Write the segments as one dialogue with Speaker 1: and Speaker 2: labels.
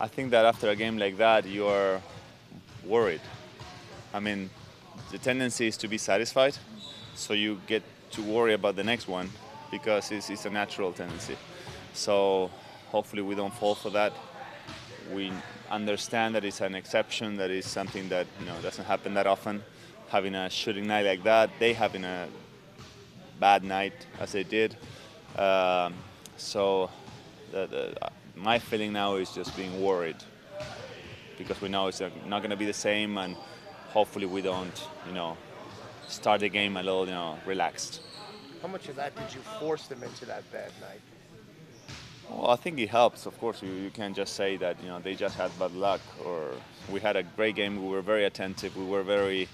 Speaker 1: I think that after a game like that, you are worried. I mean, the tendency is to be satisfied, so you get to worry about the next one because it's a natural tendency. So hopefully we don't fall for that. We understand that it's an exception, that is something that doesn't happen that often. Having a shooting night like that, they having a bad night as they did. Um, so my feeling now is just being worried because we know it's not going to be the same, and hopefully we don't, start the game a little, relaxed.
Speaker 2: How much of that did you force them into that bad night?
Speaker 1: Well, I think it helps. Of course, you can't just say that they just had bad luck. Or we had a great game. We were very attentive. We were very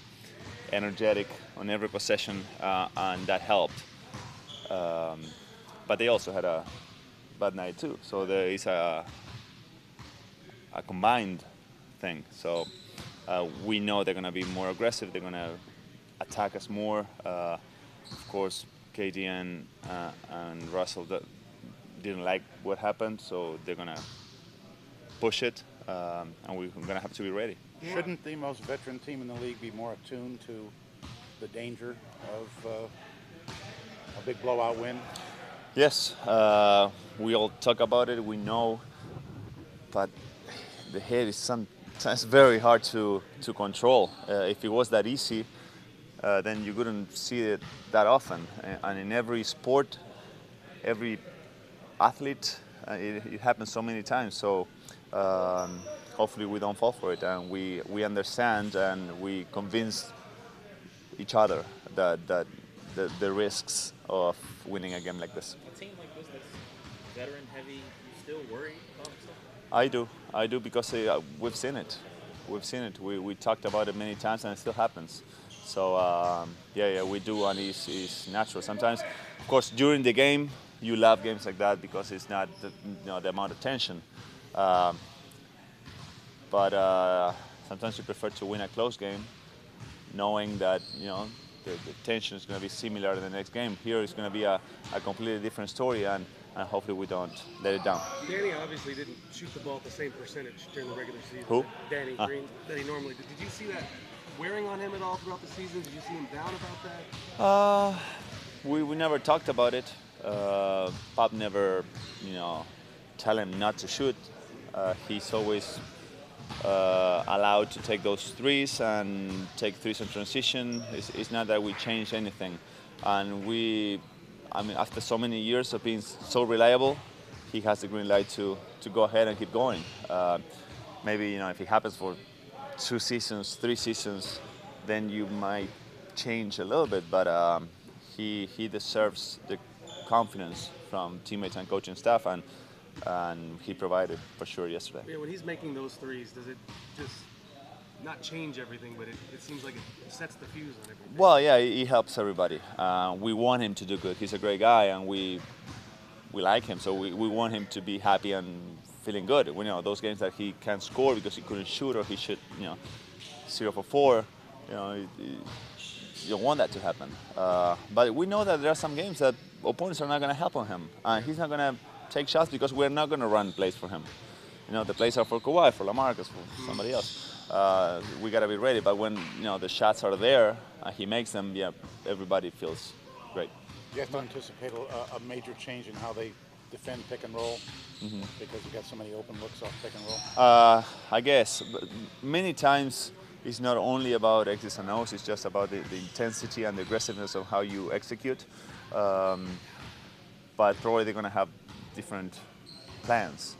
Speaker 1: energetic on every possession, and that helped. But they also had a bad night too. So there is a combined thing. So we know they're going to be more aggressive. They're going to attack us more. Of course, KD and Russell didn't like what happened, so they're going to push it, and we're going to have to be ready.
Speaker 3: Shouldn't the most veteran team in the league be more attuned to the danger of a big blowout win?
Speaker 1: Yes, we all talk about it, we know, but the head is sometimes very hard to control. If it was that easy, then you wouldn't see it that often. And in every sport, every athlete, it happens so many times. So hopefully we don't fall for it, and we understand and we convince each other that the risks of winning a game like this.
Speaker 4: A team like this that's veteran heavy, you still worry about stuff?
Speaker 1: I do because we've seen it. We've seen it. We talked about it many times, and it still happens. So yeah, we do, and it's natural. Sometimes, of course, during the game, you love games like that because it's not the amount of tension. But sometimes you prefer to win a close game, knowing that the tension is going to be similar in the next game. Here it's going to be a completely different story, and hopefully we don't let it down.
Speaker 5: Danny obviously didn't shoot the ball at the same percentage during the regular season.
Speaker 1: Who?
Speaker 5: Danny Green, that he normally did. Did you see that wearing on him at all throughout the season? Did you see him down about that?
Speaker 1: We never talked about it. Pop never, tell him not to shoot. He's always allowed to take those threes and take threes in transition. It's not that we change anything. And after so many years of being so reliable, he has the green light to go ahead and keep going. Maybe, if it happens for 2 seasons, 3 seasons, then you might change a little bit, but he deserves the confidence from teammates and coaching staff, and he provided for sure yesterday.
Speaker 5: Yeah, when he's making those threes, does it just not change everything, but it seems like it sets the fuse on everything?
Speaker 1: Well, yeah, he helps everybody. We want him to do good. He's a great guy, and we like him, so we want him to be happy and feeling good. We know those games that he can't score because he couldn't shoot, or he shoot 0 for 4. You don't want that to happen. But we know that there are some games that opponents are not going to help on him, and he's not going to take shots because we're not going to run plays for him. The plays are for Kawhi, for LaMarcus, for somebody else. We got to be ready. But when the shots are there, he makes them. Yeah, everybody feels great.
Speaker 3: You have to anticipate a major change in how they defend pick and roll because you got so many open looks off pick and roll.
Speaker 1: I guess but many times it's not only about X's and O's. It's just about the intensity and the aggressiveness of how you execute. But probably they're going to have different plans.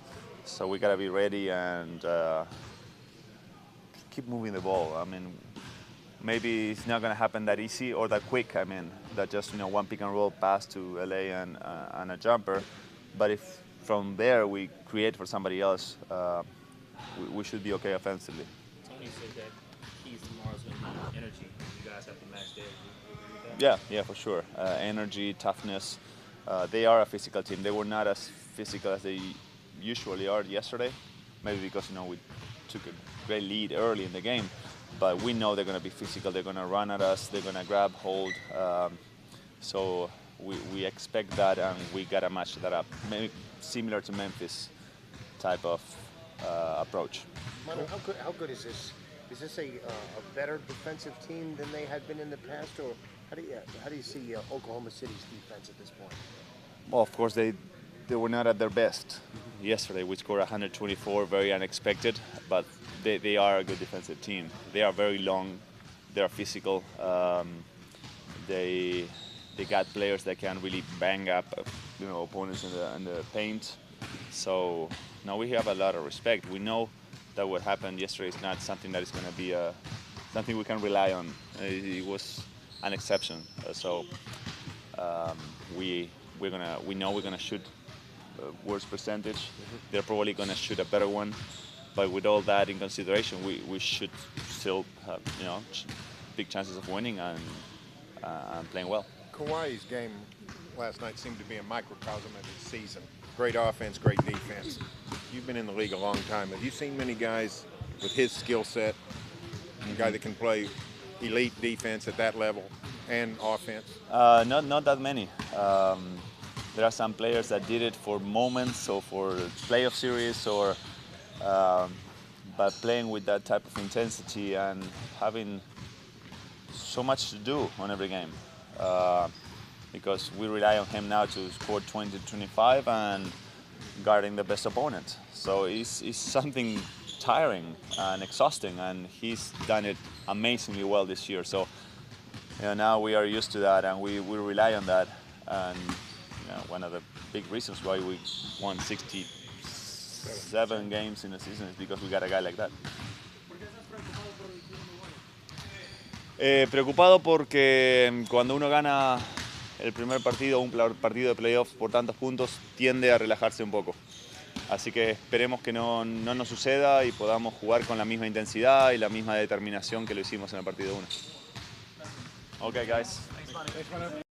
Speaker 1: So we got to be ready and keep moving the ball. Maybe it's not going to happen that easy or that quick. That just one pick and roll pass to LA and a jumper. But if from there we create for somebody else, we should be okay offensively.
Speaker 4: Tony said that keys tomorrow is going to be energy. You guys have to match that.
Speaker 1: Yeah, for sure. Energy, toughness. They are a physical team. They were not as physical as they usually are yesterday. Maybe because we took a great lead early in the game, but we know they're going to be physical. They're going to run at us. They're going to grab hold. So we expect that, and we got to match that up. Maybe similar to Memphis type of approach.
Speaker 2: Manu, how good is this? Is this a better defensive team than they had been in the past, or how do you see Oklahoma City's defense at this point?
Speaker 1: Well, of course, they were not at their best yesterday. We scored 124, very unexpected, but they are a good defensive team. They are very long, they are physical. They got players that can really bang up, opponents in the paint. So now we have a lot of respect. We know that what happened yesterday is not something that is going to be something we can rely on. It was an exception. So we know we're gonna shoot worse percentage. They're probably gonna shoot a better one. But with all that in consideration, we should still have big chances of winning and playing well.
Speaker 6: Kawhi's game last night seemed to be a microcosm of his season. Great offense, great defense. You've been in the league a long time. Have you seen many guys with his skill set, a guy that can play elite defense at that level and offense?
Speaker 1: Not that many. There are some players that did it for moments or for playoff series, but playing with that type of intensity and having so much to do on every game. Because we rely on him now to score 20 to 25 and guarding the best opponent. So it's something tiring and exhausting, and he's done it amazingly well this year. So now we are used to that, and we rely on that. And one of the big reasons why we won 67 games in the season is because we got a guy like that. Preocupado porque cuando uno gana el primer partido, un partido de playoffs por tantos puntos, tiende a relajarse un poco. Así que esperemos que no nos suceda y podamos jugar con la misma intensidad y la misma determinación que lo hicimos en el partido 1. Okay, guys.
Speaker 3: Thanks, Manu.